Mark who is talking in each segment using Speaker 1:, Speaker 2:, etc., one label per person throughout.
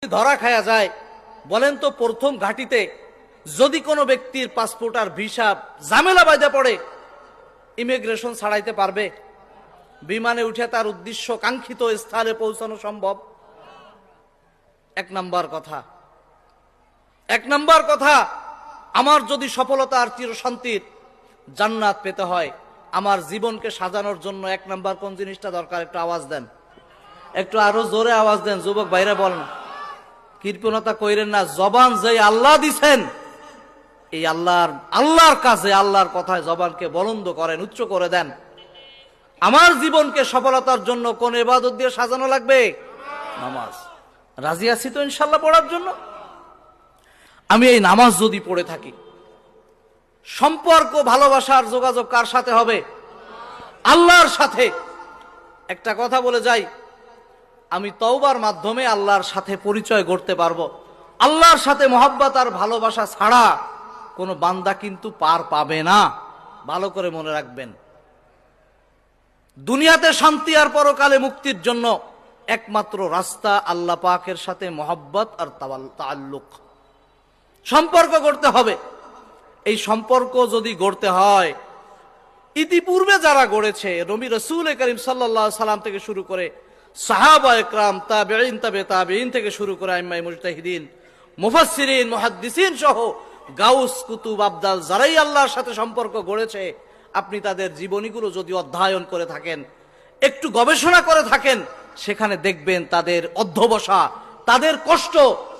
Speaker 1: ধরা খায়া যায়। বলেন তো, প্রথম ঘাটিতে যদি কোনো ব্যক্তির পাসপোর্ট আর ভিসা ঝামেলা বাইদা পড়ে, ইমিগ্রেশন ছাড়াইতে পারবে? বিমানে উঠে তার উদ্দেশ্য কাঙ্ক্ষিত স্থানে পৌঁছানো সম্ভব? এক নাম্বার কথা, আমার যদি সফলতা আর চিরশান্তির জান্নাত পেতে হয়, আমার জীবনকে সাজানোর জন্য এক নাম্বার কোন জিনিসটা দরকার? একটু আওয়াজ দেন, একটু আরো জোরে আওয়াজ দেন। যুবক ভাইরা বলেন, কৃপণতা কইরেন না। জবান যে আল্লাহ দিছেন, এই আল্লাহর কাছে, আল্লাহর কথায় জবানকে বলন্দ করেন, উচ্চ করে দেন। আমার জীবনকে সফলতার জন্য কোন ইবাদত দিয়ে সাজানো লাগবে? নামাজ। রাজি আছি তো ইনশাল্লাহ পড়ার জন্য? আমি এই নামাজ যদি পড়ে থাকি, সম্পর্ক ভালোবাসার যোগাযোগ কার সাথে হবে? আল্লাহর সাথে। একটা কথা বলে যাই, আমি তওবার মাধ্যমে আল্লাহর সাথে পরিচয় গড়তে পারবো। আল্লাহর সাথে মহব্বত আর ভালোবাসা ছাড়া কোনো বান্দা কিন্তু পার পাবে না। ভালো করে মনে রাখবেন, দুনিয়াতে শান্তি আর পরকালে মুক্তির জন্য একমাত্র রাস্তা আল্লাহ পাকের সাথে মহব্বত আর তাআল্লুক, সম্পর্ক গড়তে হবে। এই সম্পর্ক যদি গড়তে হয়, ইতিপূর্বে যারা গড়েছে, নবী রাসূল করিম সাল্লাল্লাহু আলাইহি সাল্লাম থেকে শুরু করে সাহাবা একরাম, তাবেঈন, তাবেঈন থেকে শুরু করে আইম্মায়ে মুজতাহিদিন, মুফাসসিরিন, মুহাদ্দিসিন সহ গাউস, কুতুব, আবদাল যারাই আল্লাহর সাথে সম্পর্ক গড়েছে, আপনি তাদের জীবনীগুলো যদি অধ্যয়ন করে থাকেন, একটু গবেষণা করে থাকেন, সেখানে দেখবেন তাদের অধ্যবসা, তাদের কষ্ট,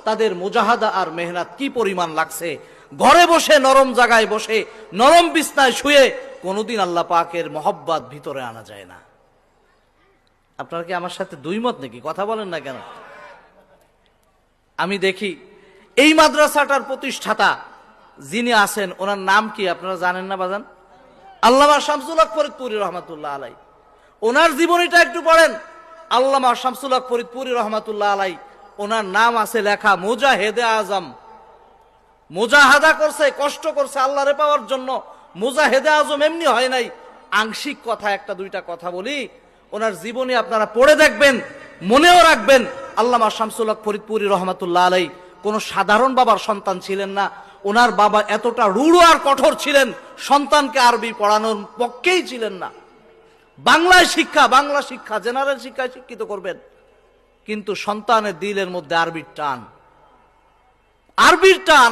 Speaker 1: তাদের মুজাহাদা আর মেহনত কি পরিমাণ লাগছে। ঘরে বসে, নরম জায়গায় বসে, নরম বিছনায় শুয়ে কোনোদিন আল্লাহ পাকের মহব্বত ভিতরে আনা যায় না। আপনারা কি আমার সাথে দুই মত নাকি? কথা বলেন না কেন? আমি দেখি এই মাদ্রাসাটার প্রতিষ্ঠাতা যিনি আছেন, ওনার নাম কি আপনারা জানেন না বাজান? আল্লামা শামসুল হক ফরিদপুরি রহমাতুল্লাহ আলাই। ওনার জীবনীটা একটু পড়েন। আল্লামা শামসুল হক ফরিদপুরি রহমাতুল্লাহ আলাই, ওনার নাম আছে লেখা মুজাহিদে আজম। মুজাহাদা করছে, কষ্ট করছে আল্লাহরে পাওয়ার জন্য। মুজাহিদে আজম এমনি হয় নাই। আংশিক কথা, একটা দুইটা কথা বলি, ওনার জীবনী আপনারা পড়ে দেখবেন, মনেও রাখবেন। আল্লামা শামসুল হক ফরিদপুরি রহমাতুল্লাহ আলাই কোন সাধারণ বাবার সন্তান ছিলেন না। ওনার বাবা এতটা রূঢ় আর কঠোর ছিলেন, সন্তানকে আরবি পড়ানোর পক্ষেই ছিলেন না। বাংলা শিক্ষা, জেনারেল শিক্ষায় শিক্ষিত করবেন, কিন্তু সন্তানের দিলের মধ্যে আরবির টান,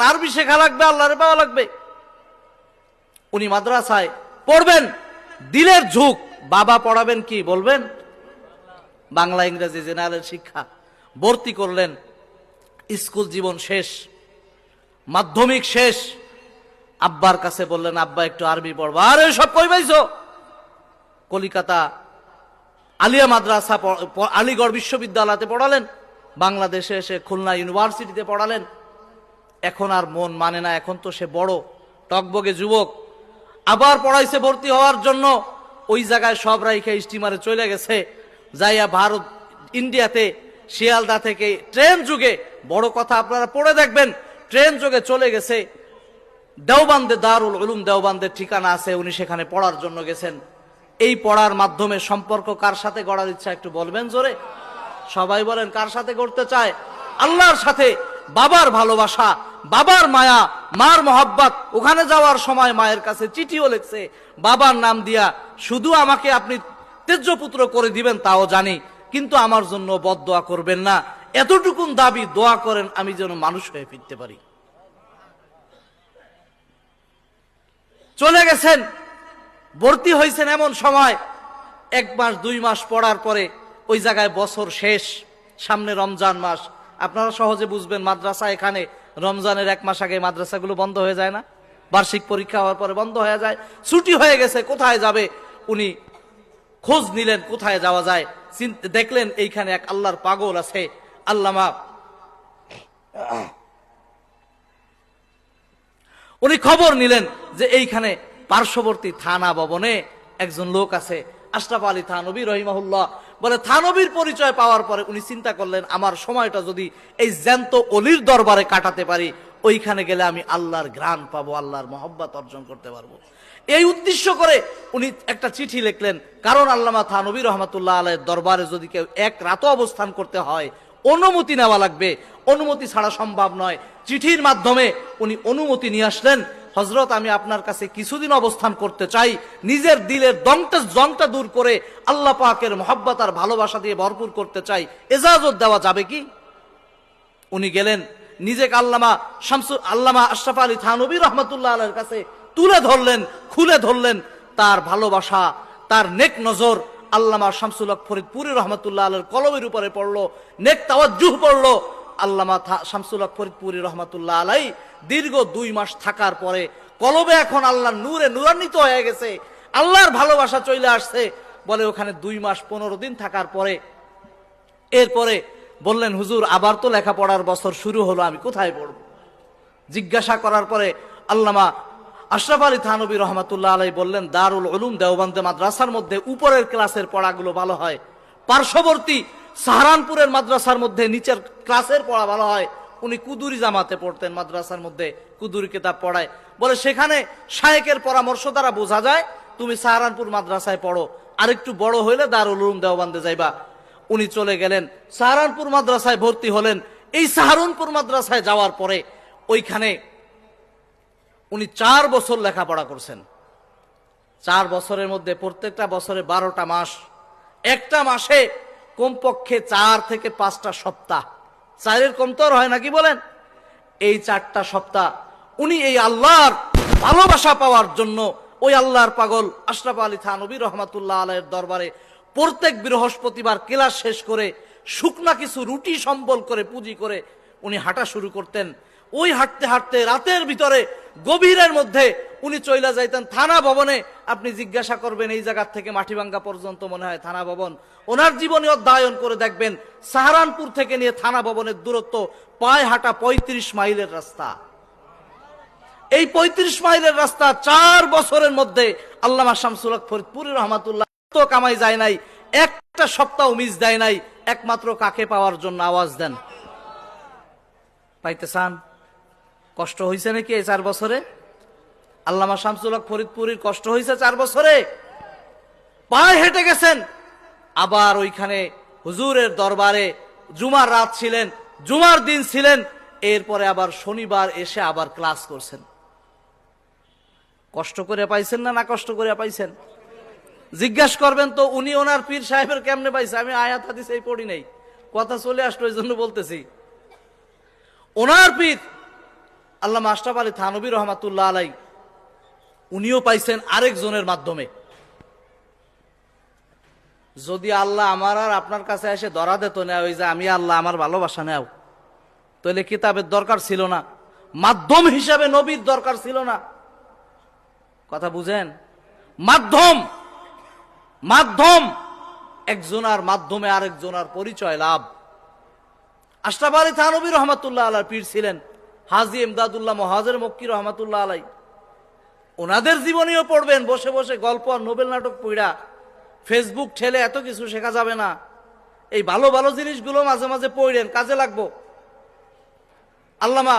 Speaker 1: আরবি শেখা লাগবে, আল্লাহরে পাওয়া লাগবে। উনি মাদ্রাসায় পড়বেন, দিলের ঝুঁক। বাবা পড়াবেন কি বলবেন? বাংলা, ইংরেজি, জেনারেল শিক্ষা। ভর্তি করলেন, স্কুল জীবন শেষ, মাধ্যমিক শেষ। আব্বার কাছে বললেন, আব্বা একটু আরবি পড়বা। আরে সব কই পাইছো? কলিকাতা আলিয়া মাদ্রাসা, আলিগড় বিশ্ববিদ্যালয়তে পড়ালেন, বাংলাদেশে এসে খুলনা ইউনিভার্সিটিতে পড়ালেন। এখন আর মন মানে না, এখন তো সে বড় টকবগে যুবক। আবার পড়াইছে ভর্তি হওয়ার জন্য, ওই জায়গায় সব রাইখে স্টিমারে চলে গেছে, যাইয়া ভারত, ইন্ডিয়াতে, শিয়ালদা থেকে ট্রেন যুগে, বড় কথা আপনারা পড়ে দেখবেন, ট্রেন যুগে চলে গেছে দেওবান্দে, দারুল উলুম দেওবান্দের ঠিকানা আছে, উনি সেখানে পড়ার জন্য গেছেন। এই পড়ার মাধ্যমে সম্পর্ক কার সাথে গড়ার ইচ্ছা একটু বলবেন জোরে? সবাই বলেন, কার সাথে গড়তে চায়? আল্লাহর সাথে। বাবার ভালোবাসা, বাবার মায়া, মার মহব্বত। ওখানে যাওয়ার সময় মায়ের কাছে চিঠিও লিখছে বাবার নাম দিয়া, শুধু আমাকে আপনি তেজ্যপুত্র করে দিবেন তাও জানি, কিন্তু আমার জন্য বদদোয়া করবেন না, এতটুকুন দাবি, দোয়া করেন আমি যেন মানুষ হয়ে ফিরতে পারি। চলে গেছেন, ভর্তি হয়েছেন এমন সময়, 1 মাস 2 মাস পড়ার পরে ওই জায়গায় বছর শেষ, সামনে রমজান মাস। আপনারা সহজে বুঝবেন, মাদ্রাসা এখানে রমজানের 1 মাস আগে মাদ্রাসাগুলো বন্ধ হয়ে যায় না? বার্ষিক পরীক্ষা হওয়ার পরে বন্ধ হয়ে যায়, ছুটি হয়ে গেছে, কোথায় যাবে? উনি খোঁজ নিলেন কোথায় যাওয়া যায়। দেখলেন এইখানে এক আল্লাহর পাগল আছে, আল্লামা। উনি খবর নিলেন যে এইখানে পার্শ্ববর্তী থানা ভবনে একজন লোক আছে, আশরাফ আলী থানবী রহিমাহুল্লাহ। বলে, থানবীর পরিচয় পাওয়ার পরে উনি চিন্তা করলেন, আমার সময়টা যদি এই জ্যান্ত অলির দরবারে কাটাতে পারি, ওইখানে গেলে আমি আল্লাহর ঘ্রাণ পাবো, আল্লাহর মহব্বত অর্জন করতে পারবো। এই উদ্দেশ্য করে উনি একটা চিঠি লিখলেন, কারণ আল্লামা থানবী রহমাতুল্লাহ আলাইহির দরবারে যদি কেউ 1 রাতও অবস্থান করতে হয়, অনুমতি নেওয়া লাগবে, অনুমতি ছাড়া সম্ভব নয়। চিঠির মাধ্যমে উনি অনুমতি নিয়ে আসলেন, হযরত আমি আপনার কাছে কিছুদিন অবস্থান করতে চাই, নিজের দিলের জংটা দূর করে আল্লাহ পাকের মহব্বত আর ভালোবাসা দিয়ে ভরপুর করতে চাই, এজাজত দেওয়া যাবে কি? উনি গেলেন, নিজেকে আল্লামা আশরাফ আলী থানভী রহমতুল্লাহ আলাইহির কাছে তুলে ধরলেন, খুলে ধরলেন তার ভালোবাসা, তার নেক নজর আল্লামা শামসুল হক ফরিদপুরী রহমতুল্লাহ আলাইহির কলমের উপরে পড়লো, নেক তাওয়াজ্জুহ পড়লো। আল্লামা শামসুল হক ফরিদপুরী রহমতুল্লাহ আলাইহি দীর্ঘ 2 মাস থাকার পরে কলবে এখন আল্লাহর নূরে নূরান্বিত হয়ে গেছে, আল্লাহর ভালোবাসা চলে আসছে। বলে ওখানে 2 মাস 15 দিন থাকার পরে এরপরে বললেন, হুজুর আবার তো লেখাপড়ার বছর শুরু হলো, আমি কোথায় পড়ব? জিজ্ঞাসা করার পরে আল্লামা আশরাফ আলী থানভী রহমতুল্লাহ আলাইহি বললেন, দারুল উলুম দেওবন্দ মাদ্রাসার মধ্যে উপরের ক্লাসের পড়াগুলো ভালো হয়, পার্শ্ববর্তী সাহারানপুরের মাদ্রাসার মধ্যে নিচের ক্লাসের পড়া ভালো হয়। উনি কুদুরি জামাতে পড়তেন, মাদ্রাসার মধ্যে কুদুরি কিতাব পড়ায়। বলে সেখানে শায়েকের পরামর্শ দ্বারা বোঝা যায় তুমি সাহারানপুর মাদ্রাসায় পড়ো, আরেকটু বড় হইলে দারুল উলুম দেওবন্দে যাইবা। উনি চলে গেলেন, সাহারানপুর মাদ্রাসায় ভর্তি হলেন। এই সাহারানপুর মাদ্রাসায় যাওয়ার পরে ওইখানে উনি 4 বছর লেখাপড়া করছেন। 4 বছরের মধ্যে প্রত্যেকটা বছরে 12টা মাস, একটা মাসে কমপক্ষে 4 থেকে 5টা সপ্তাহ, 4-এর কম তো আর হয় নাকি বলেন? এই 4টা সপ্তাহ উনি এই আল্লাহর ভালোবাসা পাওয়ার জন্য ওই আল্লাহর পাগল আশরাফ আলী থানভী রহমতুল্লাহ আলাইহির দরবারে প্রত্যেক বৃহস্পতিবার ক্লাস শেষ করে শুকনা কিছু রুটি সম্বল করে পুঁজি করে উনি হাঁটা শুরু করতেন। ওই হাঁটতে হাঁটতে রাতের ভিতরে গভীরের মধ্যে উনি চইলা যাইতেন থানা ভবনে। আপনি জিজ্ঞাসা করবেন এই জায়গা থেকে মাটিভাঙ্গা পর্যন্ত মনে হয় থানা ভবন। ওনার জীবনী অধ্যয়ন করে দেখবেন সাহারানপুর থেকে নিয়ে থানা ভবনের দূরত্ব পায়ে হাঁটা 35 মাইলের রাস্তা। এই 35 মাইলের রাস্তা 4 বছরের মধ্যে আল্লামা শামসুল হক ফরিদপুরী রহমাতুল্লাহ তো কামাই যায় নাই, একটা সপ্তাহ মিস দেয় নাই, একমাত্র কাকে পাওয়ার জন্য আওয়াজ দেন। পাইতে চান? কষ্ট হয়েছে নাকি এই 4 বছরে? আল্লামা শামসুল হক ফরিদপুরীর কষ্ট হয়েছে 4 বছরে? পায়ে হেঁটে গেছেন, আবার ওইখানে হুজুরের দরবারে জুমার রাত ছিলেন, জুমার দিন ছিলেন, এরপরে আবার শনিবার এসে আবার ক্লাস করছেন। কষ্ট করে পাইছেন না কষ্ট করে পাইছেন? জিজ্ঞাসা করবেন তো উনি ওনার পীর সাহেবের কেমনে পাইছে? আমি আয়াত হাদিস এই পড়ি নাই, কথা চলে আসলো এই জন্য বলতেছি। ওনার পীর আল্লামা আশরাফ আলী থানভী রহমাতুল্লাহ আলাইহি উনিও পাইছেন আরেকজনের মাধ্যমে। যদি আল্লাহ আমার আর আপনার কাছে এসে ধরা দিত না ওই যে আমি আল্লাহ আমার ভালোবাসা নেও, তাহলে কিতাবের দরকার ছিল না, মাধ্যম হিসাবে নবীর দরকার ছিল না। কথা বুঝেন? মাধ্যম একজনার মাধ্যমে আরেকজনার পরিচয় লাভ। আশরাফ আলী থানভী রহমাতুল্লাহ আলাইহির পীর ছিলেন হাজী ইমদাদুল্লাহ মুহাজির মক্কি রহমাতুল্লাহ আলাইহি। ওনাদের জীবনীও পড়বেন বসে বসে, গল্প আর নোবেল নাটক পড়া ফেসবুক ঠেলে এত কিছু শেখা যাবে না। এই ভালো ভালো জিনিসগুলো মাঝে মাঝে পড়েন, কাজে লাগবো। আল্লামা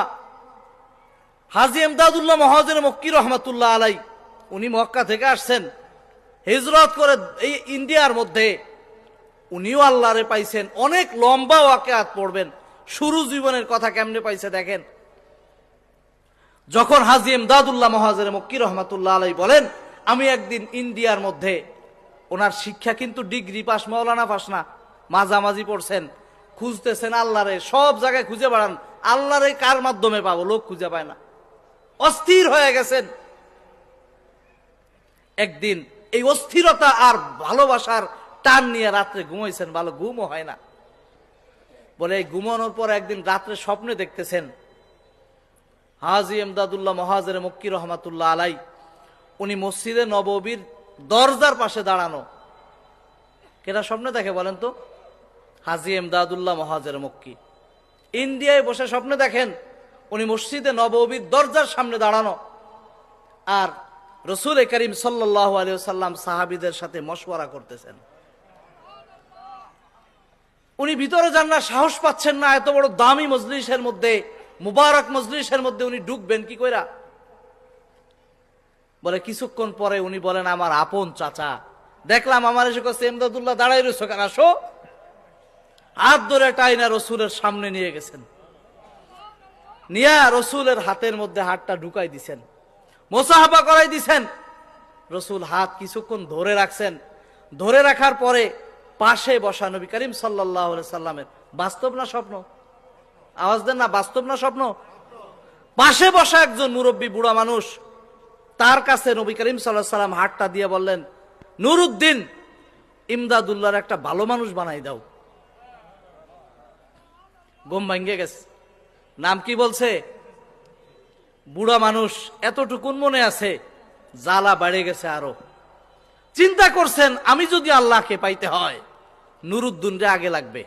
Speaker 1: হাজী ইমদাদুল্লাহ মুহাজির মক্কি রহমাতুল্লাহ আলাইহি উনি মক্কা থেকে আসছেন হিজরত করে এই ইন্ডিয়ার মধ্যে। উনিও আল্লাহরে পাইছেন, অনেক লম্বা ওয়াকিয়াত পড়বেন। শুরু জীবনের কথা কেমনে পাইছে দেখেন। যখন হাজী ইমদাদুল্লাহ মুহাজির মক্কি রহমাতুল্লাহ আলাইহি বলেন, আমি একদিন ইন্ডিয়ার মধ্যে, ওনার শিক্ষা কিন্তু ডিগ্রি পাস, মাওলানা পাস না, মাঝামাঝি পড়ছেন, খুঁজতেছেন আল্লাহরে, সব জায়গায় খুঁজে বেড়ান, আল্লাহরে কার মাধ্যমে পাবো, লোক খুঁজে পায় না, অস্থির হয়ে গেছেন। একদিন এই অস্থিরতা আর ভালোবাসার টান নিয়ে রাত্রে ঘুমাইছেন, ভালো ঘুমও হয় না। বলে এই ঘুমানোর পর একদিন রাত্রে স্বপ্নে দেখতেছেন হাজী ইমদাদুল্লাহ মুহাজির মক্কি রহমাতুল্লাহ আলাইহি উনি মসজিদে নববীর দরজার পাশে দাঁড়ানো। কেটা স্বপ্নে দেখে বলেন তো? হাজী ইমদাদুল্লাহ মুহাজির মক্কি ইন্ডিয়ায় বসে স্বপ্নে দেখেন উনি মসজিদে নববীর দরজার সামনে দাঁড়ানো, আর রাসূল করিম সাল্লাল্লাহু আলাইহি ওয়াসাল্লাম সাহাবীদের সাথে মশওয়ারা করতেছেন। উনি ভিতরে যান না, সাহস পাচ্ছেন না, এত বড় দামি মজলিসের মধ্যে, মুবারক মজলিসের মধ্যে উনি ঢুকবেন কি কইরা? বলে কিছুক্ষণ পরে উনি বলেন, আমার আপন চাচা, দেখলাম আমার এসে কাছে ইমদাদুল্লাহ দাঁড়াই রয়েছে, কেন আসো। হাত ধরে টাইনা রসুলের সামনে নিয়ে গেছেন, নিয়ে রসুলের হাতের মধ্যে হাতটা ঢুকাই দিছেন, মুসাহাবা করাই দিছেন। রসুল হাত কিছুক্ষণ ধরে রাখছেন। ধরে রাখার পরে পাশে বসা নবী করিম সাল্লাল্লাহু আলাইহি সাল্লামের, বাস্তব না স্বপ্ন? আওয়াজ দেন না, বাস্তব না স্বপ্ন? পাশে বসা একজন মুরব্বী বুড়া মানুষ, তার কাছে নবী করিম সাল্লাল্লাহু আলাইহি সাল্লাম হাতটা দিয়ে বললেন, নুরুদ্দিন ইমদাদুল্লাহর একটা ভালো মানুষ বানাই দাও। ঘুম ভাঙ্গে গেছে। নাম কি বলছে? বুড়া মানুষ, এতটুকুন মনে আছে, জ্বালা বেড়ে গেছে আরো। চিন্তা করছেন, আমি যদি আল্লাহকে পাইতে হয় নুরুদ্দিনরে আগে লাগবে,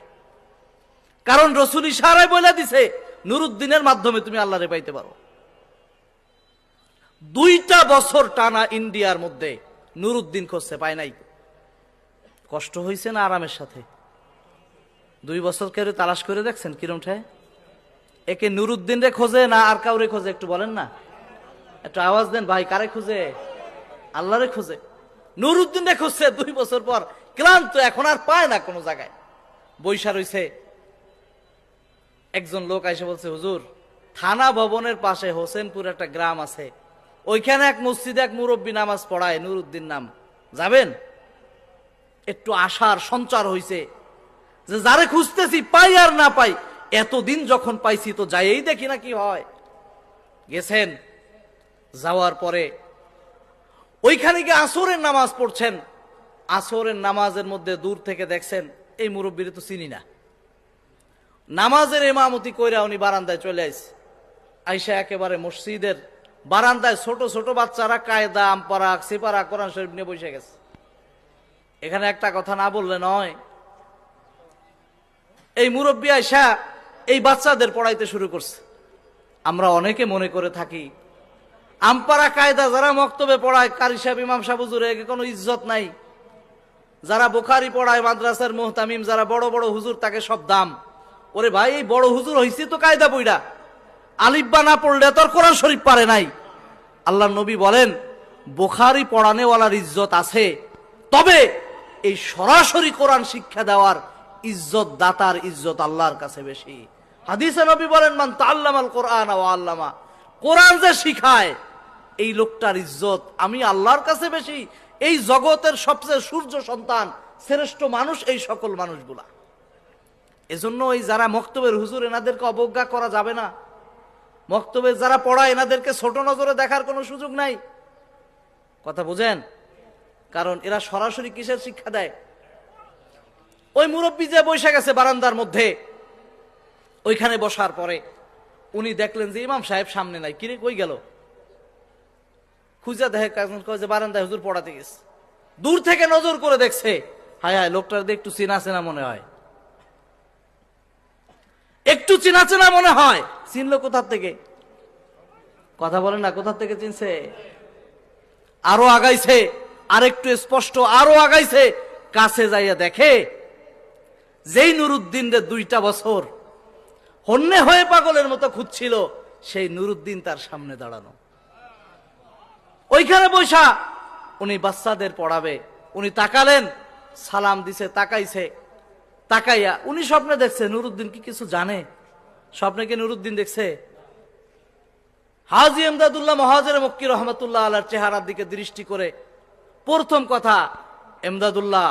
Speaker 1: কারণ রসুল ইশারায় বলে দিছে নুরুদ্দিনের মাধ্যমে তুমি আল্লাহরে পাইতে পারো। 2টা বছর টানা ইন্ডিয়ার মধ্যে নুরুদ্দিন খুঁজছে, পায় নাই। কষ্ট হয়েছে না আরামের সাথে? 2 বছর কেউ তালাশ করে দেখছেন কিরম ঠায়? একে নুরুদ্দিন রে খোঁজে না আর কাউরে খোঁজে? একটু বলেন না, একটু আওয়াজ দেন ভাই, কারে খুঁজে? আল্লাহরে খুঁজে। নুরুদ্দিন রে খুঁজছে 2 বছর পর, ক্লান্ত, এখন আর পায় না কোনো জায়গায়। বৈশা রইছে। একজন লোক এসে বলছে, হুজুর থানা ভবনের পাশে হোসেনপুর একটা গ্রাম আছে, ওইখানে এক মসজিদে এক মুরব্বী নামাজ পড়ায়, নুরুদ্দিন নাম, যাবেন? একটু আশার সঞ্চার হইছে যে যারে খুঁজতেছি পাই আর না পাই, এতদিন যখন পাইছি তো যাইই দেখি না কি হয়। গেছেন। যাওয়ার পরে ওইখানে গিয়ে আসরের নামাজ পড়ছেন। আসরের নামাজের মধ্যে দূর থেকে দেখছেন এই মুরব্বীরে তো চিনি না। নামাজের ইমামতি কইরা উনি বারান্দায় চলে আইছে। আইসা একেবারে মসজিদের বারান্দায় ছোট ছোট বাচ্চারা কায়দা, আমপারা, সিপারা, কোরআন শরীফ নিয়ে বসে গেছে। এখানে একটা কথা না বললে নয়, এই মুরব্বী আইসা এই বাচ্চাদের পড়াইতে শুরু করছে। আমরা অনেকে মনে করে থাকি আমপারা কায়দা যারা মক্তবে পড়ায়, কারি সাহেব, ইমাম সাহেব, হুজুর, একে কোনো ইজ্জত নাই। যারা বুখারী পড়ায়, মাদ্রাসার মুহতামিম, যারা বড় বড় হুজুর, তাকে সব দাম। ওরে ভাই, এই বড় হুজুর হইছে তো কায়দা পইড়া, আলিফবা না পড়লে তো আর কোরআন শরীফ পারে নাই। আল্লাহর নবী বলেন, বুখারী পড়ানেওয়ালার ইজ্জত আছে, তবে এই সরাসরি কোরআন শিক্ষা দেওয়ার ইজ্জত, দাতার ইজ্জত আল্লাহর কাছে বেশি। হাদিসে নবী বলেন, মান তাআল্লামাল কোরআন ওয়া আল্লামা, কোরআন যে শিখায় এই লোকটার ইজ্জত আমি আল্লাহর কাছে বেশি। এই জগতের সবচেয়ে সূর্য সন্তান, শ্রেষ্ঠ মানুষ এই সকল মানুষগুলা। এজন্য ওই যারা মক্তবের হুজুর, এনাদেরকে অবজ্ঞা করা যাবে না। মক্তবে যারা পড়ায় এনাদেরকে ছোট নজরে দেখার কোনো সুযোগ নাই। কথা বুঝেন? কারণ এরা সরাসরি কিসের শিক্ষা দেয়? ওই মুরব্বী যে বসে গেছে বারান্দার মধ্যে, ওইখানে বসার পরে উনি দেখলেন যে ইমাম সাহেব সামনে নাই। কিরে, কই গেল? খুঁজে দেখে যে বারান্দায় হুজুর পড়াতে গেছে। দূর থেকে নজর করে দেখছে, হায় হায়, লোকটার একটু চেনা চেনা মনে হয়, একটু চেনা চেনা মনে হয়। চিনলো কোথার থেকে? কথা বলেন না, কোথার থেকে চিনছে? আরো আগাইছে, আর একটু স্পষ্ট, আরো আগাইছে, কাছে যাইয়া দেখে যেই নুরুদ্দিন রে 2টা বছর হন্যে হয়ে পাগলের মতো খুঁজছিল, সেই নুরুদ্দিন তার সামনে দাঁড়ানো। ওইখানে বৈশা উনি বাচ্চাদের পড়াবে। উনি তাকালেন, সালাম দিছে, তাকাইছে। তাকাইয়া উনি স্বপ্নে দেখছে নুরুদ্দিন কি কিছু জানে? স্বপ্নে কি নুরুদ্দিন দেখছে? হাজী এমদাদুল্লাহ মহাজের মক্কি রহমতুল্লাহ আলার চেহারার দিকে দৃষ্টি করে প্রথম কথা, এমদাদুল্লাহ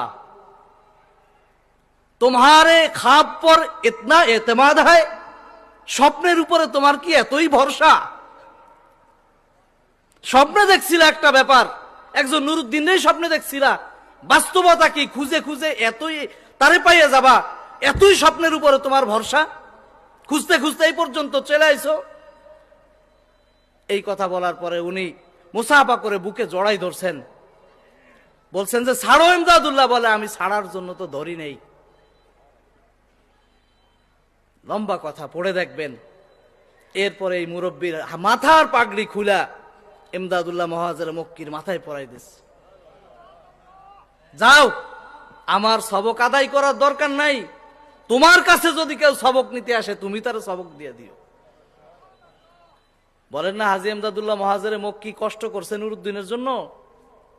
Speaker 1: তোমারে খাব পর ইতনা এতেমাদ হয়, স্বপ্নের উপরে তোমার কি এতই ভরসা? স্বপ্নে দেখছিলা একটা ব্যাপার, একজন নুরুদ্দিনের স্বপ্নে দেখছিলা, বাস্তবতা কি খুঁজে খুঁজে এতই তারে পাইয়া যাবা, এতই স্বপ্নের উপরে তোমার ভরসা? খুঁজতে খুঁজতে এই পর্যন্ত চলে আইছো। এই কথা বলার পরে উনি মুসাফা করে বুকে জড়াই ধরছেন, বলছেন যে ছাড়ো ইমদাদুল্লাহ। বলে, আমি ছাড়ার জন্য তো ধরি নেই। লম্বা কথা, পড়ে দেখবেন। এরপরে এই মুরব্বীর মাথার পাগড়ি খুলা ইমদাদুল্লাহ মহাজের মক্কির মাথায় পরাই দিস। যাও, আমার সবক আদায় করার দরকার নাই, তোমার কাছে যদি কেউ সবক নিতে আসে তুমি তার সবক দিয়ে দিও। বলেন না, হাজী এমদাদুল্লাহ মহাজের মক্কি কষ্ট করছে নুরুদ্দিনের জন্য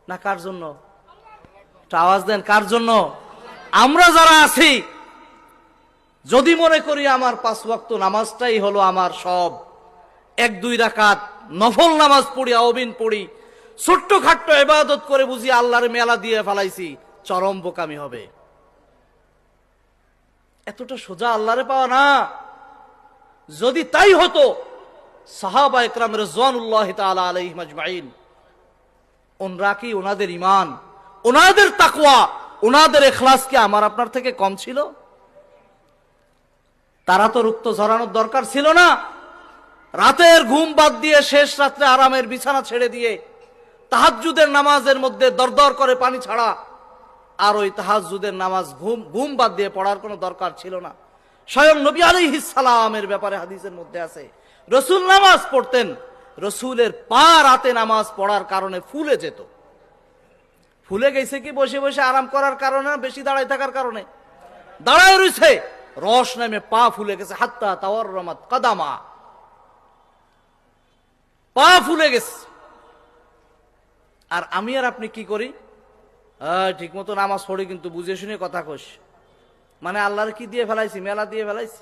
Speaker 1: না কার জন্য? আওয়াজ দেন, কার জন্য? আমরা যারা আছি যদি মনে করি আমার 5 ওয়াক্ত নামাজটাই হলো আমার সব, 1-2 রাকাত নফল নামাজ পড়ি, আওবিন পড়ি, ছোট্ট খাট্ট ইবাদত করে বুঝি আল্লাহর মেলা দিয়ে ফেলাইছি, চরম বোকামি হবে। এতটা সোজা আল্লাহরে পাওয়া না। যদি তাই হতো, সাহাবা ইকরাম রিজওয়ানুল্লাহি তাআলা আলাইহিম আজমাইন, ওনারা কি, ওনাদের ঈমান, ওনাদের তাকওয়া, ওনাদের ইখলাস কি আমার আপনার থেকে কম ছিল? তারা তো রক্ত ঝরানোর দরকার ছিল না। রাতের ঘুম বাদ দিয়ে, শেষ রাত্রে আরামের বিছানা ছেড়ে দিয়ে তাহাজ্জুদের নামাজের মধ্যে দরদর করে পানি ছাড়া, আর ওই তাহাজ্জুদের নামাজ ঘুম বাদ দিয়ে পড়ার কোনো দরকার ছিল না। স্বয়ং নবী আলাইহিস সালামের ব্যাপারে হাদিসের মধ্যে আছে, রসুল নামাজ পড়তেন, রসুলের পা রাতে নামাজ পড়ার কারণে ফুলে যেত। ফুলে গেছে কি বসে বসে আরাম করার কারণে, বেশি দাঁড়ায় থাকার কারণে? দাঁড়ায় রয়েছে, রস নামে পা ফুলে গেছে, হাত্তা তাওয়াররামাত কাদামা, পা ফুলে গেছে। আর আমি আর আপনি কি করি? ঠিক মতো নামাজ পড়ি কিন্তু বুঝে শুনে কথা কইস, মানে আল্লাহর কি দিয়ে ফেলাইছি, মেলা দিয়ে ফেলাইছি।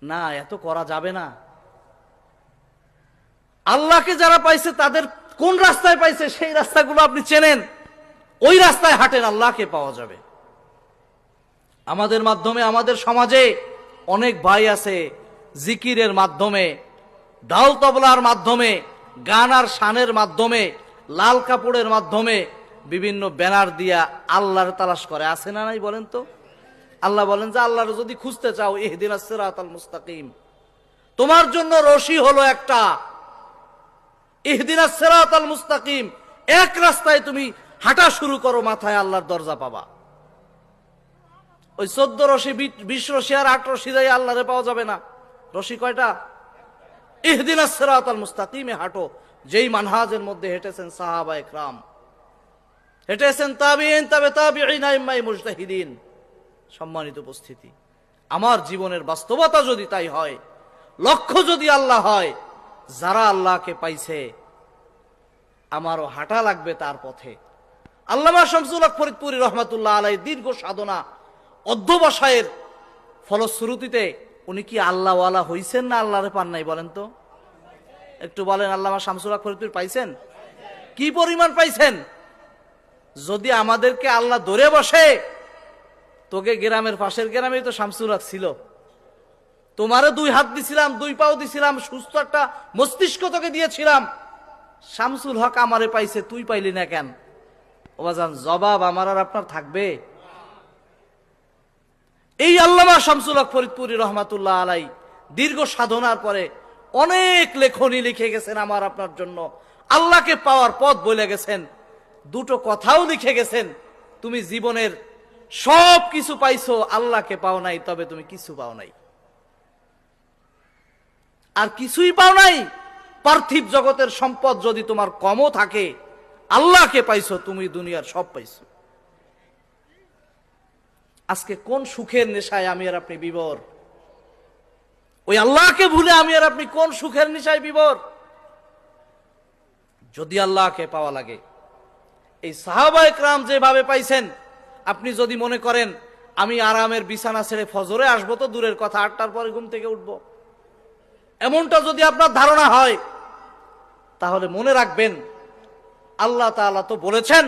Speaker 1: না, এত করা যাবে না। আল্লাহকে যারা পাইছে তাদের কোন রাস্তায় পাইছে সেই রাস্তাগুলো আপনি চেনেন, ওই রাস্তায় হাঁটেন, আল্লাহকে পাওয়া যাবে। আমাদের মাধ্যমে, আমাদের সমাজে অনেক ভাই আছে জিকিরের মাধ্যমে, ডাল তবলার মাধ্যমে, গান আর শানের মাধ্যমে, লাল কাপড়ের মাধ্যমে বিভিন্ন ব্যানার দিয়া আল্লাহর তালাশ করে। আছে না নাই বলেন তো? আল্লাহ বলেন যে আল্লাহর যদি খুঁজতে চাও, ইহদিনাস সিরাতাল মুস্তাকিম, তোমার জন্য রশি হলো একটা, ইহদিনাস সিরাতাল মুস্তাকিম, এক রাস্তায় তুমি হাঁটা শুরু করো, মাথায় আল্লাহর দরজা পাবা। ওই 14 রশি, 20 রশি আর 8 রশি দিয়ে আল্লাহরে পাওয়া যাবে না। রশি কয়টা? ইহদিনাস সিরাতাল মুস্তাকিমে হাঁটো, যেই মানহাজের মধ্যে হেঁটেছেন সাহাবা ইকরাম, হেঁটেছেন তাবিঈন, তাবে তাবিঈন, আইম্মায়ে মুজতাহিদিন। সম্মানিত উপস্থিতি, আমার জীবনের বাস্তবতা যদি তাই হয়, লক্ষ্য যদি আল্লাহ হয়, যারা আল্লাহকে পাইছে আমারও হাঁটা লাগবে তার পথে। আল্লামা শামসুল হক ফরিদপুরী রহমাতুল্লাহ আলাইহি দীর্ঘ সাধনা, অধ্যবসায়ের ফলশ্রুতিতে উনি কি আল্লাহওয়ালা হইছেন না আল্লাহরে পান নাই বলেন তো? একটু বলেন, আল্লামা শামসুল হক ফরিদপুরী পাইছেন? কি পরিমাণ পাইছেন? যদি আমাদেরকে আল্লাহ ধরে বসে, তোকে গ্রামের পাশের গ্রামেই তো শামসুল হক ছিল, তোমারও 2 হাত দিছিলাম, 2 পাও দিছিলাম, সুস্থ একটা মস্তিষ্ক তোকে দিয়েছিলাম, শামসুল হক আমারে পাইছে, তুই পাইলি না কেন? ও বাজান, জবাব আমার আর আপনার থাকবে? এই আল্লামা শামসুল হক ফরিদপুরী রহমাতুল্লাহ আলাইহি দীর্ঘ সাধনার পরে অনেক লেখনী লিখে গেছেন আমার আপনার জন্য, আল্লাহকে পাওয়ার পথ বলে গেছেন, 2টো কথাও লিখে গেছেন, তুমি জীবনের সব কিছু পাইছো, আল্লাহকে পাও নাই, তবে তুমি কিছু পাও নাই, আর কিছুই পাও নাই। পার্থিব জগতের সম্পদ যদি তোমার কমও থাকে, আল্লাহকে পাইছো, তুমি দুনিয়ার সব পাইছো। আজকে কোন সুখের নেশায় আমি আর আপনি বিভোর? ওই আল্লাহকে ভুলে আমি আর আপনি কোন সুখের নেশায় বিভোর? যদি আল্লাহকে পাওয়া লাগে, এই সাহাবা ইকরাম যেভাবে পাইছেন, আপনি যদি মনে করেন আমি আরামের বিছানা ছেড়ে ফজরে আসবো, তো দূরের কথা, 8টার পরে ঘুম থেকে উঠবো, এমনটা যদি আপনার ধারণা হয়, তাহলে মনে রাখবেন আল্লাহ তাআলা তো বলেছেন,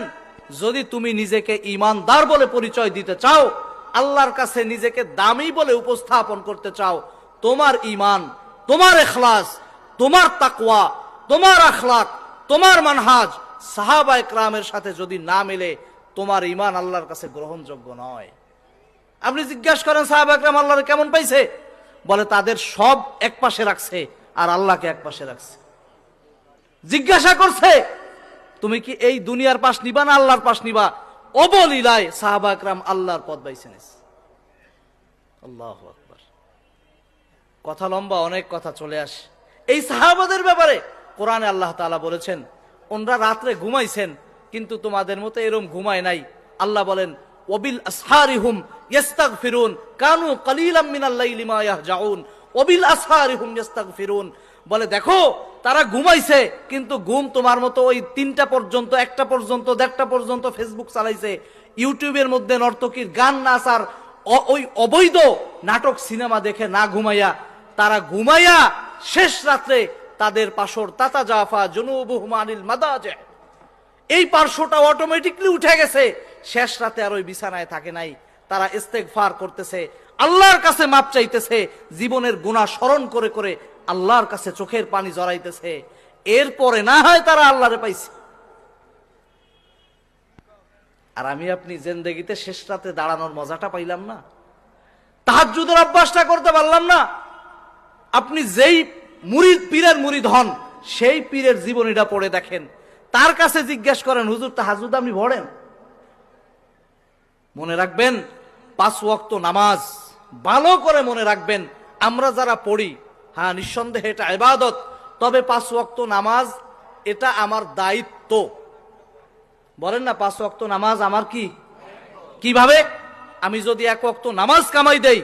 Speaker 1: যদি তুমি নিজেকে ঈমানদার বলে পরিচয় দিতে চাও, আল্লাহর কাছে নিজেকে দামি বলে উপস্থাপন করতে চাও, তোমার ঈমান, তোমার ইখলাস, তোমার তাকওয়া, তোমার আখলাক, তোমার মানহাজ সাহাবা ইকরামের সাথে যদি না মেলে, তোমার ঈমান আল্লাহর কাছে গ্রহণযোগ্য নয়। আপনি জিজ্ঞাসা করেন সাহাবা ইকরাম আল্লাহরে কেমন পাইছে? বলে তাদের সব এক পাশে রাখছে আর আল্লাহকে এক পাশে রাখছে। জিজ্ঞাসা করছে, তুমি কি এই দুনিয়ার পাশ নিবা না আল্লাহর পাশ নিবা? অবলীলায় সাহাবা ইকরাম আল্লাহর পথ বাইছে নিয়েছে। আল্লাহু আকবার। কথা লম্বা, অনেক কথা চলে আসে এই সাহাবাদের ব্যাপারে। কোরআনে আল্লাহ তাআলা বলেছেন, ওনরা রাত্রে ঘুমাইছেন, কিন্তু তোমাদের মতো এরকম ঘুমায় নাই। আল্লাহ বলেন, ওয়াবিল আসহারিহুম ইস্তাগফিরুন কানু কালিলাম মিনাল লাইলি মা ইয়াহজাউন ওয়াবিল আসহারিহুম ইস্তাগফিরুন। বলে দেখো, তারা ঘুমাইছে, কিন্তু ঘুম তোমার মতো ওই 3টা পর্যন্ত, 1টা পর্যন্ত, 1:30টা পর্যন্ত ফেসবুক চালাইছে, ইউটিউবের মধ্যে নর্তকীর গান নাচ আর ওই অবৈধ নাটক সিনেমা দেখে না ঘুমাইয়া, তারা ঘুমাইয়া শেষ রাত্রে তাদের পাশর তাতা জাফা জুনুবুহুম আনিল মাদাজি, এই পার্শ্বটা অটোমেটিকলি উঠে গেছে, শেষ রাতে আর ওই বিছানায় থাকে নাই। তারা ইস্তেগফার করতেছে, আল্লাহর কাছে মাপ চাইতেছে, জীবনের গুনাহ স্মরণ করে করে আল্লাহর কাছে চোখের পানি জড়াইতেছে। এরপরে না হয় তারা আল্লাহরে পাইছে। আর আমি আপনি জিন্দেগিতে শেষ রাতে দাঁড়ানোর মজাটা পাইলাম না, তাহাজ্জুদের অভ্যাসটা করতে পারলাম না। আপনি যেই মুরিদ পীরের মুরিদ হন, সেই পীরের জীবনীটা পড়ে দেখেন, তার কাছে জিজ্ঞেস করেন, হুজুর তাহাজ্জুদ আপনি পড়েন? মনে রাখবেন 5 ওয়াক্ত নামাজ ভালো করে মনে রাখবেন। আমরা যারা পড়ি, হ্যাঁ নিঃসন্দেহে এটা ইবাদত, তবে 5 ওয়াক্ত নামাজ এটা আমার দায়িত্ব। বলেন না 5 ওয়াক্ত নামাজ আমার কি? কিভাবে? আমি যদি 1 ওয়াক্ত নামাজ কামাই দেই,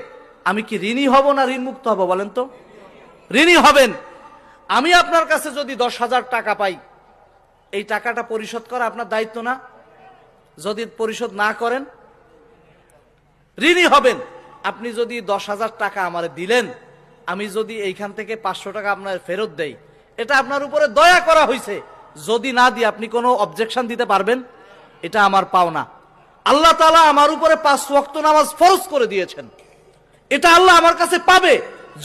Speaker 1: আমি কি ঋণী হব না ঋণ মুক্ত হব? বলেন তো, ঋণী হবেন। আমি আপনার কাছে যদি 10,000 টাকা পাই, এই টাকাটা পরিশোধ করা আপনার দায়িত্ব না? যদি পরিশোধ না করেন ঋণী হবেন। আপনি যদি 10,000 টাকা আমারে দিলেন, আমি যদি এইখান থেকে 500 টাকা আপনার ফেরত দেই, এটা আপনার উপরে দয়া করা হয়েছে। যদি না দিই আপনি কোনো অবজেকশন দিতে পারবেন? এটা আমার পাওনা। আল্লাহ তাআলা আমার উপরে 5 ওয়াক্ত নামাজ ফরজ করে দিয়েছেন, এটা আল্লাহ আমার কাছে পাবে।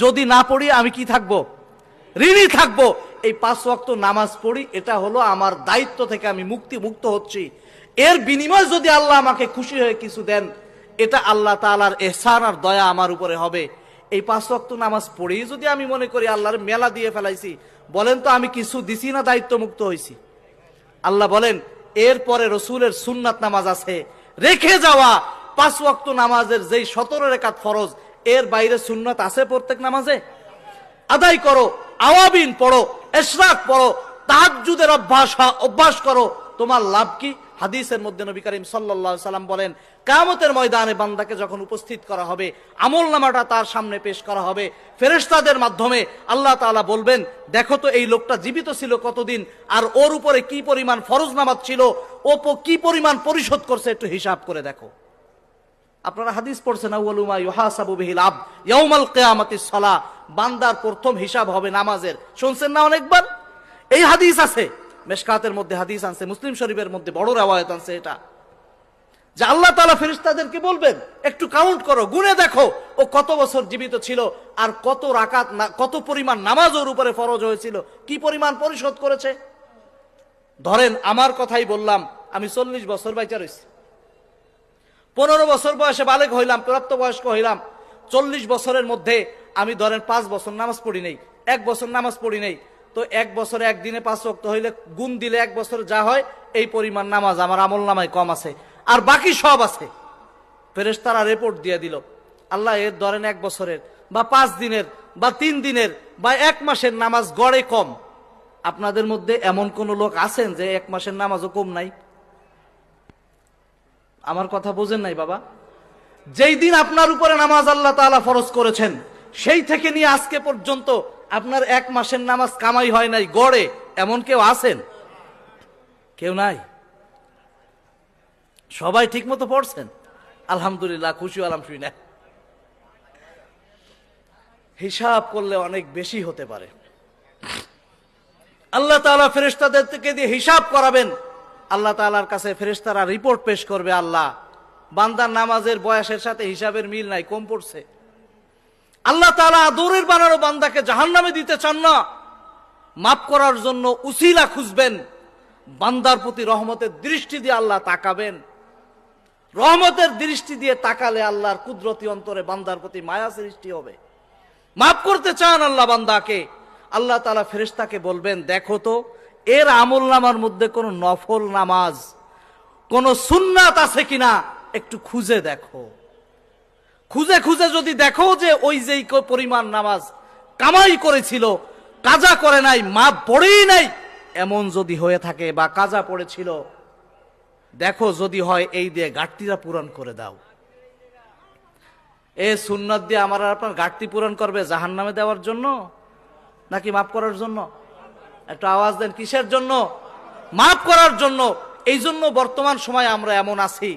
Speaker 1: যদি না পড়ি আমি কি থাকবো? ঋণী থাকবো। এই 5 ওয়াক্ত নামাজ পড়ি, এটা হলো আমার দায়িত্ব থেকে আমি মুক্ত হচ্ছি। এর বিনিময়ে যদি আল্লাহ আমাকে খুশি হয়ে কিছু দেন, এটা আল্লাহ তাআলার ইহসান আর দয়া আমার উপরে হবে। এই 5 ওয়াক্ত নামাজ পড়ি যদি আমি মনে করি আল্লাহর মেলা দিয়ে ফেলাইছি, বলেন তো আমি কিছু দিছি না দায়িত্ব মুক্ত হইছি? আল্লাহ বলেন এরপরে রসুলের সুন্নাত নামাজ আছে, রেখে যাওয়া 5 ওয়াক্ত নামাজের যেই 17 রাকাত ফরজ, এর বাইরে সুন্নাত আছে প্রত্যেক নামাজে, আদায় করো। আওয়াবিন পড়ো, ইশরাক পড়ো, তাহাজ্জুদের অভ্যাস করো। তোমার লাভ কি? হাদিসের মধ্যে নবী করিম সাল্লাল্লাহু আলাইহি সাল্লাম বলেন, কিয়ামতের ময়দানে বান্দাকে যখন উপস্থিত করা হবে, আমলনামাটা তার সামনে পেশ করা হবে, ফেরেশতাদের মাধ্যমে আল্লাহ তাআলা বলবেন, দেখো তো এই লোকটা জীবিত ছিল কতদিন, আর ওর উপরে কি পরিমাণ ফরজ নামাজ ছিল, ও কি পরিমাণ পরিশোধ করছে, একটু হিসাব করে দেখো। আপনারা হাদিস পড়ছেন, আউয়ালু মা ইউহাসাবু বিহিল আবদ ইয়াউমাল কিয়ামাতিস সালাহ, বান্দার প্রথম হিসাব হবে নামাজের। শুনছেন না অনেকবার? এই হাদিস আছে, মেশকাতের মধ্যে হাদিস আছে, মুসলিম শরীফের মধ্যে বড় riwayat আছে, এটা যে আল্লাহ তাআলা ফেরেশতাদেরকে বলবেন, একটু কাউন্ট করো, গুনে দেখো ও কত বছর জীবিত ছিল, আর কত রাকাত, কত পরিমাণ নামাজ ওর উপরে ফরজ হয়েছিল, কি পরিমাণ পরিশোধ করেছে। ধরেন আমার কথাই বললাম, আমি 40 বছর বাইচা রইছি, 15 বছর বয়সে বালেগ হইলাম, প্রাপ্তবয়স্ক হইলাম। 40 বছরের মধ্যে আমি ধরেন 5 বছর নামাজ পড়ি নাই, 1 বছর নামাজ পড়ি নাই, তো 1 বছরে একদিনে 5 ওয়াক্ত হইলে গুণ দিলে 1 বছর যা হয়, এই পরিমাণ নামাজ আমার আমলনামায় কম আছে, আর বাকি সব আছে। ফেরেশতারা রিপোর্ট দিয়ে দিল, আল্লাহ এর ধরেন 1 বছরের বা 5 দিনের বা 3 দিনের বা 1 মাসের নামাজ গড়ে কম। আপনাদের মধ্যে এমন কোন লোক আছেন যে 1 মাসের নামাজও কম নাই? আমার কথা বোঝেন নাই বাবা? যেই দিন আপনার উপরে নামাজ আল্লাহ তাআলা ফরজ করেছেন, সেই থেকে নিয়ে আজকে পর্যন্ত আপনার 1 মাসের নামাজ কামাই হয় নাই গড়ে, এমন কেউ আছেন? কেউ নাই। সবাই ঠিক মতো পড়ছেন, আলহামদুলিল্লাহ, খুশি হলাম শুই না। হিসাব করলে অনেক বেশি হতে পারে। আল্লাহ তাআলা ফেরেশতাদের থেকে দিয়ে হিসাব করাবেন। আল্লাহ তাআলার কাছে ফেরেশতারা রিপোর্ট পেশ করবে, আল্লাহ বান্দার নামাজের বয়সের সাথে হিসাবের মিল নাই, কম পড়ছে। আল্লাহ তাআলা আদরের বানানো বান্দাকে জাহান্নামে দিতে চান না, মাফ করার জন্য উসিলা খুঁজবেন। বান্দার প্রতি রহমতের দৃষ্টি দিয়ে আল্লাহ তাকাবেন। রহমতের দৃষ্টি দিয়ে তাকালে আল্লাহর কুদরতি অন্তরে বান্দার প্রতি মায়া সৃষ্টি হবে। মাফ করতে চান আল্লাহ বান্দাকে, আল্লাহ তাআলা ফেরেশতাকে বলবেন, দেখো তো এর আমলনামার মধ্যে কোনো নফল নামাজ, কোন সুন্নাত আছে কিনা, একটু খুঁজে দেখো। খুঁজে খুঁজে যদি দেখো যে ওই যেই পরিমাণ নামাজ কামাই করেছিল, কাজা করে নাই, মাপ পড়েই নাই, এমন যদি হয়ে থাকে, বা কাজা পড়েছিল, দেখো যদি হয় এই দিয়ে ঘাটতিটা পূরণ করে দাও। এ সুন্নাত দিয়ে আমার আর আপনার ঘাটতি পূরণ করবে জাহান্নামে দেওয়ার জন্য নাকি মাফ করার জন্য? একটু আওয়াজ দেন, কিসের জন্য? মাফ করার জন্য। এই জন্য বর্তমান সময় আমরা এমন আছি,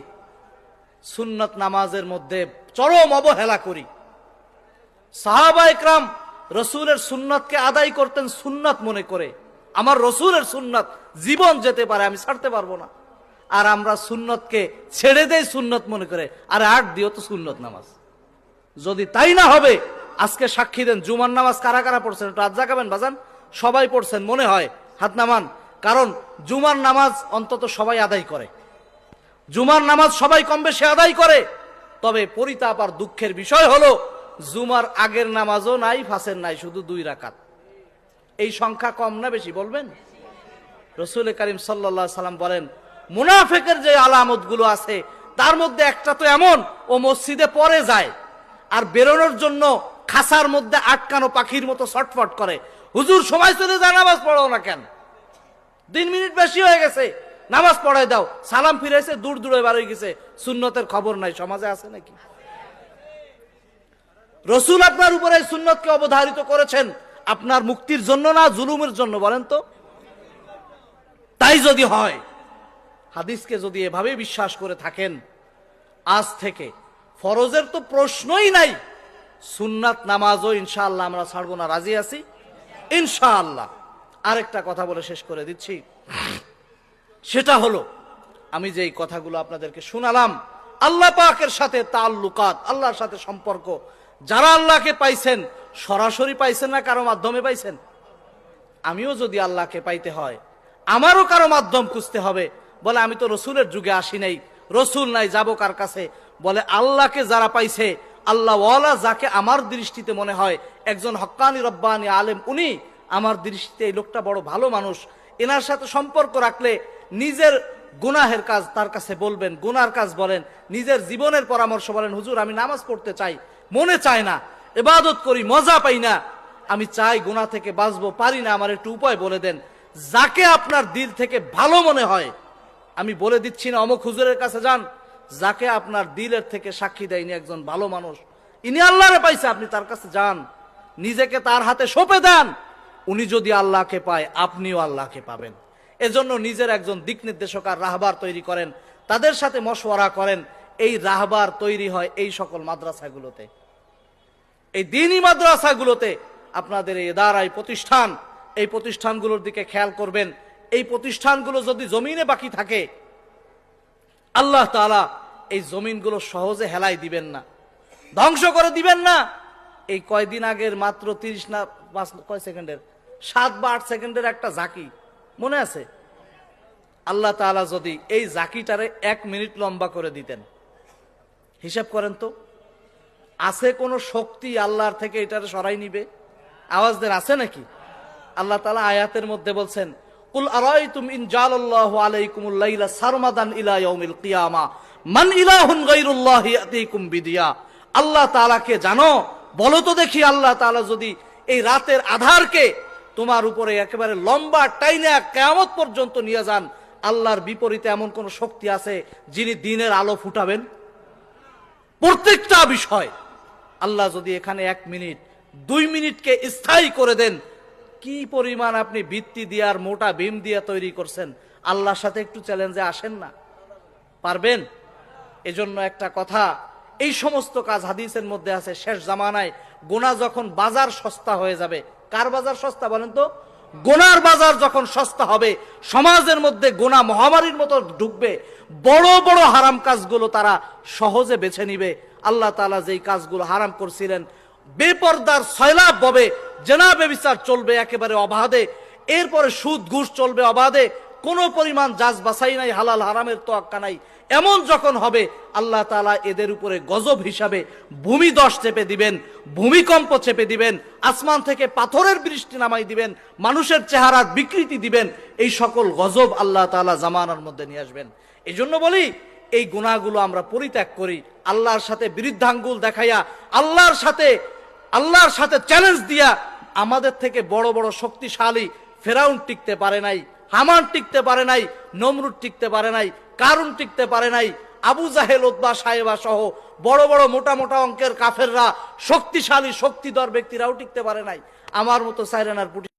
Speaker 1: সুন্নত নামাজের মধ্যে চরম অবহেলা করি। সাহাবা ইকরাম রসুলের সুন্নাতকে আদায় করতেন সুন্নাত মনে করে, আমার রসুলের সুন্নাত জীবন যেতে পারে, আমি ছাড়তে পারবো না। আর আমরা সুন্নতকে ছেড়ে দেই সুন্নত মনে করে, আরে আট দিও তো সুন্নত নামাজ। যদি তাই না হবে, আজকে সাক্ষী দেন জুমার নামাজ কারা কারা পড়ছেন, একটু হাত জাগাবেন বাজান। সবাই পড়ছেন মনে হয়, হাত নামান। কারণ জুমার নামাজ অন্তত সবাই আদায় করে, জুমার নামাজ সবাই কম বেশি আদায় করে। তবে পরিতাপ আর দুঃখের বিষয় হলো জুমার আগের নামাজও নাই, ফাঁসের নাই, শুধু 2 রাকাত। এই সংখ্যা কম না বেশি বলবেন? রসুল করিম সাল্লাল্লাহু আলাইহি সাল্লাম বলেন, মুনাফিকের যে আলামত গুলো আছে তার মধ্যে একটা তো এমন, ও মসজিদে পরে যায় আর বেরোনোর জন্য খাসার মধ্যে আটকানো পাখির মতো ছটফট করে, হুজুর সময় চলে যায়, নামাজ পড়াও না কেন? 3 মিনিট বেশি হয়ে গেছে, নামাজ পড়াই দাও। সালাম ফিরেছে, দূর দূরে বার হয়ে গেছে, সুন্নতের খবর নাই। সমাজে আছে নাকি? রসুল আপনার উপরে সুন্নতকে অবধারিত করেছেন আপনার মুক্তির জন্য না জুলুমের জন্য, বলেন তো? তাই যদি হয়, হাদিসকে যদি এভাবে বিশ্বাস করে থাকেন, আজ থেকে ফরজের তো প্রশ্নই নাই, সুন্নাত নামাজও ইনশাআল্লাহ আমরা ছাড়বো না, রাজি আছি ইনশাআল্লাহ। আরেকটা কথা বলে শেষ করে দিচ্ছি, সেটা হলো আমি যে এই কথাগুলো আপনাদেরকে শোনালাম, আল্লাহ পাকের সাথে তাল্লুকাত, আল্লাহর সাথে সম্পর্ক। যারা আল্লাহকে পাইছেন সরাসরি পাইছেন না কারো মাধ্যমে পাইছেন? আমিও যদি আল্লাহকে পাইতে হয় আমারও কারো মাধ্যম খুঁজতে হবে। বলে আমি তো রসুলের যুগে আসি নাই, রসুল নাই, যাবো কার কাছে? বলে আল্লাহকে যারা পাইছে, আল্লাহ ওয়ালা যাকে আমার দৃষ্টিতে মনে হয় একজন হক্কানি রব্বানি আলেম, উনি আমার দৃষ্টিতে এই লোকটা বড় ভালো মানুষ, এনার সাথে সম্পর্ক রাখলে নিজের গুনাহের কাজ তার কাছে বলবেন, গুনার কাজ বলেন, নিজের জীবনের পরামর্শ বলেন, হুজুর আমি নামাজ পড়তে চাই, মনে চায় না, ইবাদত করি মজা পাই না, আমি চাই গুনাহ থেকে বাঁচবো, পারি না, আমার একটু উপায় বলে দেন। যাকে আপনার দিল থেকে ভালো মনে হয়, আমি বলে দিচ্ছি না অমুক হুজুরের কাছে যান, যাকে আপনার দিলের থেকে সাক্ষী দেয়নি একজন ভালো মানুষ, ইনি আল্লাহরে পাইছে, আপনি তার কাছে যান, নিজেকে তার হাতে সঁপে দেন। উনি যদি আল্লাহকে পায়, আপনিও আল্লাহকে পাবেন। এজন্য নিজের একজন দিক নির্দেশক আর রাহবার তৈরি করেন, তাদের সাথে মশওয়ারা করেন। এই রাহবার তৈরি হয় এই সকল মাদ্রাসাগুলোতে, এই দ্বীনি মাদ্রাসাগুলোতে। আপনাদের এই ইদারাই প্রতিষ্ঠান, এই প্রতিষ্ঠানগুলোর দিকে খেয়াল করবেন। এই প্রতিষ্ঠানগুলো যদি জমিনে বাকি থাকে, আল্লাহ তাআলা এই জমিনগুলো সহজে হেলাই দিবেন না, ধ্বংস করে দিবেন না। এই কয়দিন আগের মাত্র 30 না 5 কয় সেকেন্ডের, 7 বা 8 সেকেন্ডের একটা জাকি মনে আছে? আল্লাহ তাআলা যদি এই জাকিটারে 1 মিনিট লম্বা করে দিতেন, হিসাব করেন তো, আছে কোন শক্তি আল্লাহর থেকে এটারে সরাই নিবে? আওয়াজ দেন, আছে নাকি? আল্লাহ তাআলা আয়াতের মধ্যে বলছেন, কুল আরাইতুম ইন জালাল্লাহু আলাইকুমুল লাইলা সারমাদান ইলা ইয়াউমিল কিয়ামা মান ইলাহুন গায়রুল্লাহি ইয়াতিকুম বিদিয়া। আল্লাহ তাআলাকে জানো? বলো তো দেখি, আল্লাহ তাআলা যদি এই রাতের আধারকে তোমার উপরে একেবারে লম্বা টাইনা কিয়ামত পর্যন্ত নিয়ে যান, আল্লাহর বিপরীতে এমন কোন শক্তি আছে যিনি দিনের আলো ফুটাবেন? প্রত্যেকটা বিষয় আল্লাহ যদি এখানে 1 মিনিট 2 মিনিটকে স্থায়ী করে দেন, কি পরিমাণ আপনি ভিত্তি দিয়ে আর মোটা বিম দিয়ে তৈরি করছেন, আল্লাহর সাথে একটু চ্যালেঞ্জে আসেন না? পারবেন? এজন্য একটা কথা, এই সমস্ত কাজ হাদিসের মধ্যে আছে, শেষ জামানায় গুনাহ যখন বাজার সস্তা হয়ে যাবে। কার বাজার সস্তা বলেন তো? গুনার বাজার যখন সস্তা হবে, সমাজের মধ্যে গুনাহ মহামারীর মতো ঢুকবে, বড় বড় হারাম কাজগুলো তারা সহজে বেছে নিবে। আল্লাহ তাআলা যেই কাজগুলো হারাম করছিলেন, বেপরদার সয়লাব হবে, জেনা ব্যভিচার চলবে একেবারে অবাধে, এরপরে সুদ ঘুষ চলবে অবাধে, কোনো পরিমাণ যাচ বাছাই নাই, হালাল হারামের তোয়াক্কা নাই। এমন যখন হবে, আল্লাহ তাআলা এদের উপরে গজব হিসাবে ভূমিধস চেপে দিবেন, ভূমিকম্প চেপে দিবেন, আসমান থেকে পাথরের বৃষ্টি নামাই দিবেন, মানুষের চেহারার বিকৃতি দিবেন। এই সকল গজব আল্লাহ তাআলা জামানার মধ্যে নিয়ে আসবেন। এই জন্য বলি, এই গুনাহগুলো আমরা পরিত্যাগ করি, আল্লাহর সাথে বিরুদ্ধাঙ্গুল দেখাইয়া, আল্লাহর সাথে চ্যালেঞ্জ দিয়া। আমাদের থেকে বড় বড় শক্তিশালী ফেরাউন টিকতে পারে নাই, হামান টিকতে পারে নাই, নমরুদ টিকতে পারে নাই, কারুন টিকতে পারে নাই, আবু জাহেল, উতবা, সায়েবা সহ বড় বড় মোটা মোটা অঙ্কের কাফেররা, শক্তিশালী শক্তিধর ব্যক্তিরাও টিকতে পারে নাই। আমার মতো সাইরানার পুটি